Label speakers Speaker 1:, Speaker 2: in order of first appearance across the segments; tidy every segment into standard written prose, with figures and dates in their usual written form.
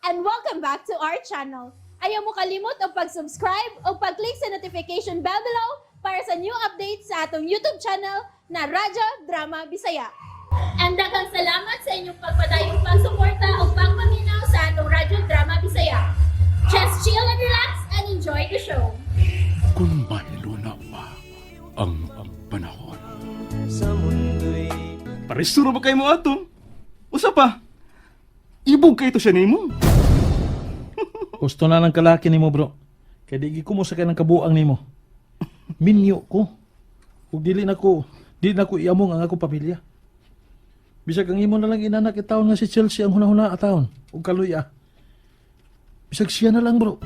Speaker 1: and welcome back to our channel. Ayaw mo kalimot o pag-subscribe o pag-click sa notification bell below para sa new updates sa atong YouTube channel na Radyo Drama Bisaya. And daghang salamat sa inyong pagpadayong pagsuporta o pagpaminaw sa atong Radyo Drama Bisaya. Just chill and relax and enjoy the show.
Speaker 2: Kung mahilo na ba ang panahon? Paresuro ba kayo mo ato? Usa pa, ibog kayo to siya nimo.
Speaker 3: Gusto na ng kalaki nimo, bro. Kaya di ko mo sa ng kabuang nimo. Minyo ko. Ug dili na ko iamong ang ako pamilya. Bisag ang imo na lang inanak itaon nga si Chelsea ang hunahuna ataon ug kaluya. Bisag siya na lang, bro.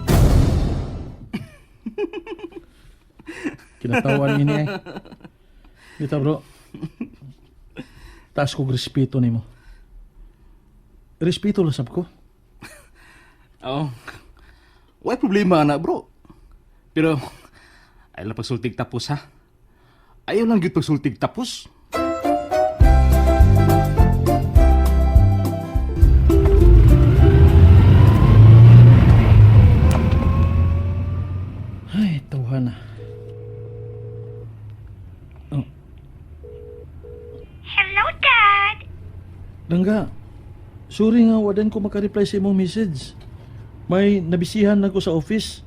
Speaker 3: Kinatawan ini eh. Dito, bro. Taas ko respeto nimo. Respeto lang sab ko.
Speaker 2: Oh, why problema na bro? Pero, ayaw lang pagsultig tapos ha? Ayaw lang yun pagsultig tapos.
Speaker 3: Ay, tawhana. Oh.
Speaker 4: Hello, Dad!
Speaker 3: Langga, sorry nga wadan ko makareply sa imong message. May nabisihan na ko sa office.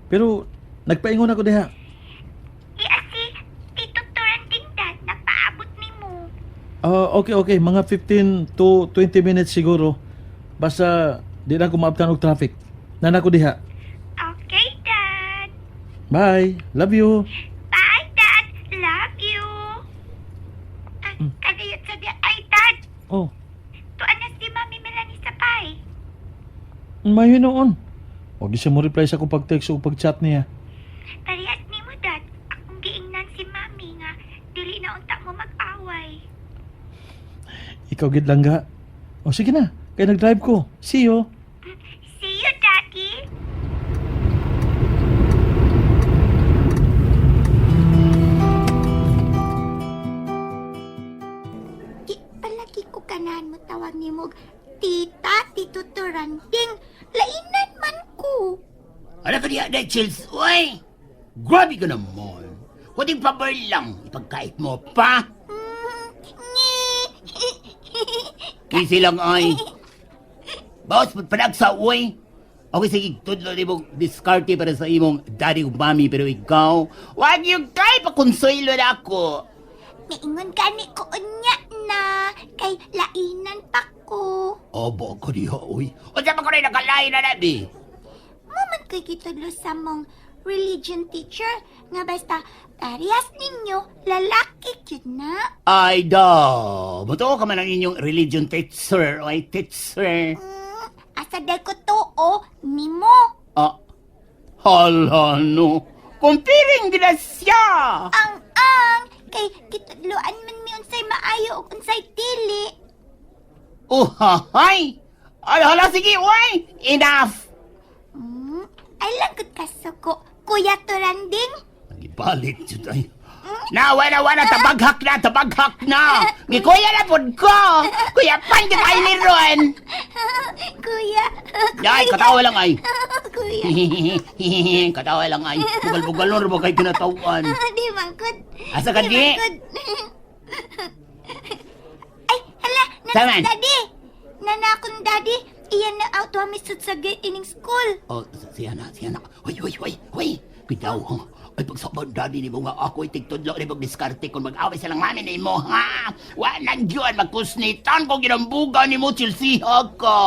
Speaker 3: Pero nagpaingon ako diha.
Speaker 4: Si Tito Toranding, Dad. Napaabot ni mo.
Speaker 3: Okay. Mga 15 to 20 minutes siguro. Basta di na ko maabtan og traffic. Nana ko diha.
Speaker 4: Okay, Dad.
Speaker 3: Bye. Love you.
Speaker 4: Bye, Dad. Love you. Kadayot sa di. Ay, Dad.
Speaker 3: Oh,
Speaker 4: Tuan na si Mami Melanie sa pay.
Speaker 3: mayo noon. O di siya mo reply sa akong pag-text o pag-chat niya.
Speaker 4: Parehas ni mo, Dad. Akong giingnan si Mami nga. Dili na unta mo mag-away.
Speaker 3: Ikaw gid langga. O sige na. Kaya nag-drive ko. See you.
Speaker 4: See you, Daddy. Di palagi ko ganahan mo tawag ni mo. Tita, Tito Toranding. Lainan man ko.
Speaker 5: Ano ka niya, Chills? Uy! Grabe ka naman. Kuting pabar lang. Ipagkait mo pa. Kisi lang ay. Bawas panagsa, uy. Okay, sige, tudlo ni mong diskarte para sa imong daddy o mami. Pero ikaw, wag yung kay pakonsuelo na ako.
Speaker 4: Niingon gani ko unya na. Kay lainan pa ko.
Speaker 5: Obo ko niya, uy. O siya pa ko rin nakalain na nabi.
Speaker 4: Maman ko'y kitudlo sa mong religion teacher nga basta parehas ninyo lalaki yun na.
Speaker 5: Ay daw. Buto ka man ang inyong religion teacher, oy, teacher.
Speaker 4: Asa day ko to nimo.
Speaker 5: Ah, hala no. Kumpiring din na siya.
Speaker 4: Ang kay kitudloan man mi unsay maayo ug unsay dili.
Speaker 5: Uhahay! Ay, hala, sige, uy! Enough!
Speaker 4: Ay lagot ka suko, Kuya Toranding.
Speaker 5: Nagibalit yun ay. Wala, tabaghak na! Gikuya na po ko! Kuya, pan ka tayo ni Ron!
Speaker 4: Kuya.
Speaker 5: Ay, katawa lang ay.
Speaker 4: Kuya.
Speaker 5: Katawa lang ay. Bugal-bugal nun, ba kayo kinatawan?
Speaker 4: Di mangkot.
Speaker 5: Asa ka, di?
Speaker 4: Ay, hala,
Speaker 5: Saman?
Speaker 4: Daddy. Nanakon, Daddy. Iyan na out wa misud sa ining school.
Speaker 5: Oh, siya na. Hoy! Bitaw, ha? Ay, pagsabang daddy ni mo nga ako itigtudlo ni mag-diskarte kung mag-away silang mami ni mo, ha? Walang yun, magkusnitan kung ginambuga ni mo, Chelsea, ka!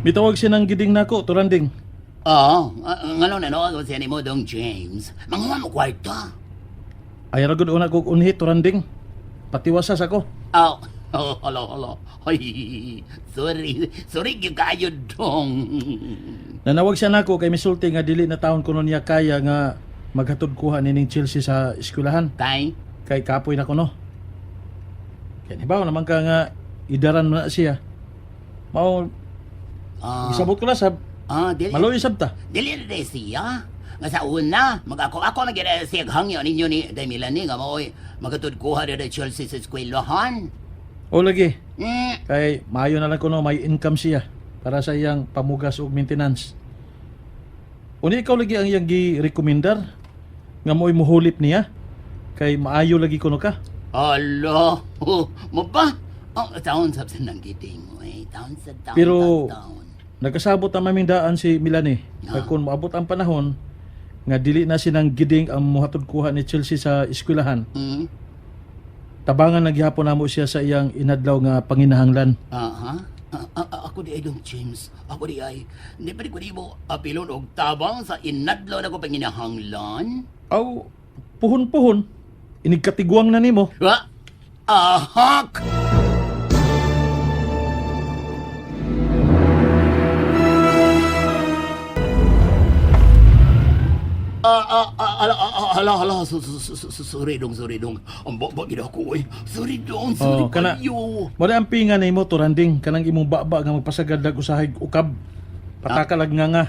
Speaker 3: Mitawag siya ng giding nako, Toranding.
Speaker 5: Oo, ngano na no, siya ni mo dong James. Manguha mo kwarta.
Speaker 3: Ay ragod una ko unhi, Toranding. Patiwasas ako.
Speaker 5: Hala. Ay, sorry yung kayo dong.
Speaker 3: Nanawag siya nako kay misulti nga dili na taon kuno niya kaya nga maghatod kuha nining Chelsea sa eskwelahan. Kay kapoy na kuno. Kaya ni ba naman ka nga idaran mo na siya. Mao isabot ko na sab
Speaker 5: Dili.
Speaker 3: maloy sab ta.
Speaker 5: Dili na siya. Nga sa una, mag-ako nagyara siya hangyo ninyo ni Day Melanie nga maoy magatud kuha rin Chelsea sa eskwelahan.
Speaker 3: O lagi,
Speaker 5: Hmm.
Speaker 3: kay maayo na lang ko no, may income siya para sa iyang pamugas ug maintenance. Uni ikaw lagi ang iyang gi-recommendar nga mo'y muhulip niya. Kay maayo lagi kuno ka.
Speaker 5: Ala, mo ba? Ang taon sa nang giting, taon sa taon.
Speaker 3: Pero-
Speaker 5: taon.
Speaker 3: Nagkasabot ang maming daan si Melanie.
Speaker 5: Ah.
Speaker 3: Kag kung maabot ang panahon nga dili na sinang giding ang muhatod kuha ni Chelsea sa eskwelahan,
Speaker 5: Hmm?
Speaker 3: tabangan naghihapon namo siya sa iyang inadlaw nga panginahanglan.
Speaker 5: Aha. Ako di ay dong James. Ako di ay. Hindi pa di ko di mo apilon og tabang sa inadlaw na ko panginahanglan.
Speaker 3: Aw, puhon-puhon. Inigkatiguang na nimo.
Speaker 5: Ha? Ahak! Hala, sorry dong. Ang baba gina ko eh. Sorry dong, sorry
Speaker 3: Oh, kana-
Speaker 5: kayo.
Speaker 3: Mo ang pinga nimo turanding kanang imong baba nga magpasagad dag usahay ukab. Patakalag nga.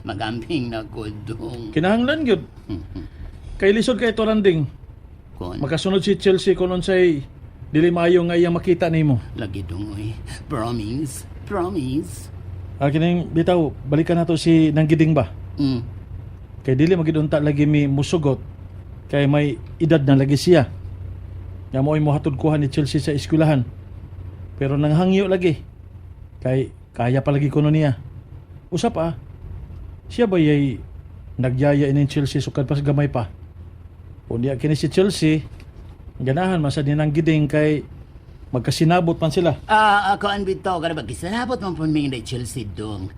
Speaker 5: Magamping na ko dong.
Speaker 3: Kinahanglan gyud. Kay lisod kay turanding.
Speaker 5: Kon,
Speaker 3: Makasunod si Chelsea kun unsay dili maayo nga iyang makita nimo.
Speaker 5: lagi dong eh. Promise.
Speaker 3: Kining bitaw, balikan nato si Nanggiding ba?
Speaker 5: Mm.
Speaker 3: Kay dili magidunta lagi mi musugot kay may edad na lagi siya. Nga mo'y mohatod kuha ni Chelsea sa eskwelahan. Pero nanghangyo lagi. Kay kaya pa lagi kuno niya. Usap siya ba yay nagyaya ini Chelsea sukad pa sa gamay pa. Kung diya kini si Chelsea, ganahan masad ni Nanggiding kay magkasinabot man sila.
Speaker 5: Ako ang bitaw ka na magkisanabot man po may na Chelsea dong.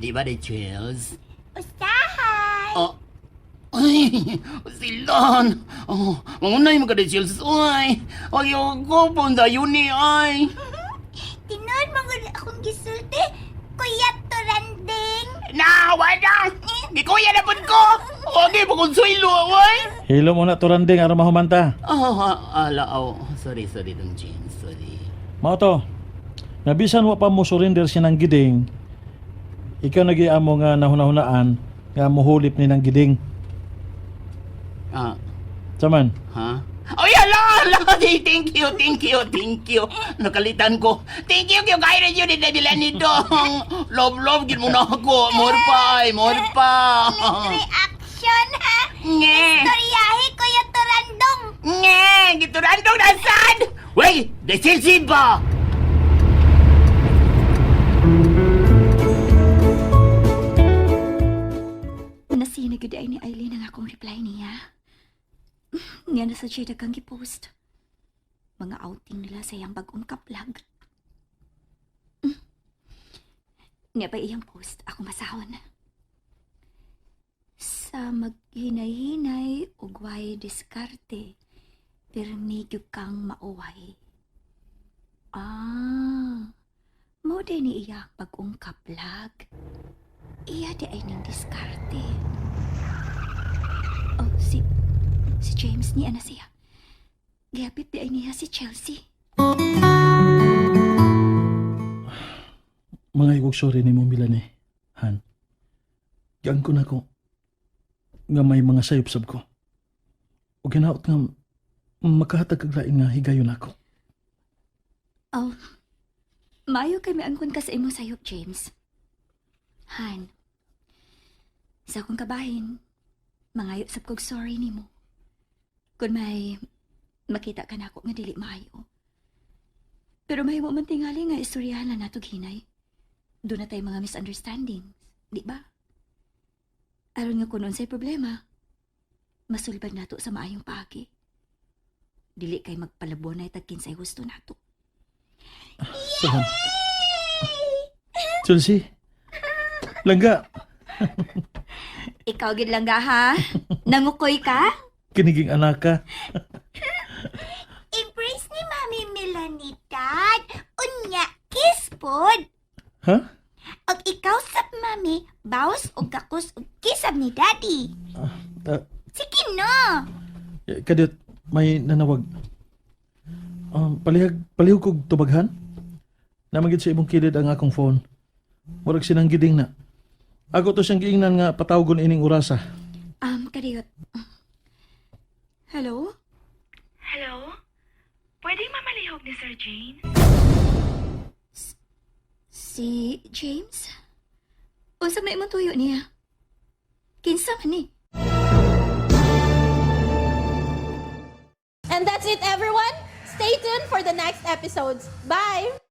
Speaker 5: Di ba na Chelsea?
Speaker 4: Usahay!
Speaker 5: Oh. Ay, silon. Oh, mangunay mo ka na Chelsea. Ay, ayoko punta yun ni ay.
Speaker 4: Tinood mo gud akong gisulti, Kuya Turanding.
Speaker 5: Nawa na! Gikuya na po ko! Okay po kung suilo, ay!
Speaker 3: Hilo mo na turanding aron mahumanta.
Speaker 5: Sorry dong James, sorry.
Speaker 3: Mao to. Nabisan wa pa mo surrender si Nanggiding. Ikaw nagiamo nga nahuna-hunaan nga muhulip ni Nanggiding. Saman.
Speaker 5: Ha? Ay, ala! Thank you. Nakalitan ko. Thank you, kaya rin yun, nila ni Dong. Love, gin mo na ako. More pa.
Speaker 4: Reaction, ha?
Speaker 5: Nge!
Speaker 4: Storyahe, Kuya Turandong.
Speaker 5: Nge! Giturandong nasan! Wey! Desilsi ba?
Speaker 4: Nasina gud ay ni Eileen ang akong reply niya. Niya na sa siya dagang gipost. Mga outing nila sa iyang bagong kaplag. Niya pa iyang post, ako masahon. Sa maghinay-hinay ug way diskarte, pirmi gyud kang mauway. Mo din ni iya bagong kaplag. Iya di ay ning diskarte. Oh, si James niya na siya. Gapit di ay niya si Chelsea.
Speaker 3: Mga igog sorry ni mo Melanie. Han. Gaan ko na ko nga may mga sayop-sab ko. O ginaot nga makahatag kag lain nga higayon ako.
Speaker 4: Oh, maayo kay miangkon ka sa imo sayop, James. Han, sa akong kabahin, mangayot sab kog sorry nimo. Kung may makita ka na ako nga dili maayo. Pero may mo man tingali nga istoryahan na natog hinay. Doon na tayo mga misunderstandings, di ba? Aron nga kunon say problema, masulbad nato sa maayong pagi. Dili kay magpalabon na itagkin sa gusto nato.
Speaker 3: Sahan. Chelsea. Langga.
Speaker 4: Ikaw gid lang ga ha? Nangukoy ka?
Speaker 3: Kiniging anak ka.
Speaker 4: Embrace ni Mami Melanie, Dad. Unya, kiss pod.
Speaker 3: Ha?
Speaker 4: Og ikaw sab, Mami, bawas og kakos og kisab ni Daddy. Sige no.
Speaker 3: Kadit, may nanawag. Palihog kog tubaghan. Namagid sa imong kilid ang akong phone. Murag Sinanggiding na. Ako to siyang giingnan nga patawgon ining orasa.
Speaker 4: Kadiyot. Hello?
Speaker 6: Hello? Pwedeng mamalihog ni Sir Jane?
Speaker 4: Si James? Unsa may imong tuyo niya? Kinsa man ni?
Speaker 1: And that's it, everyone. Stay tuned for the next episodes. Bye!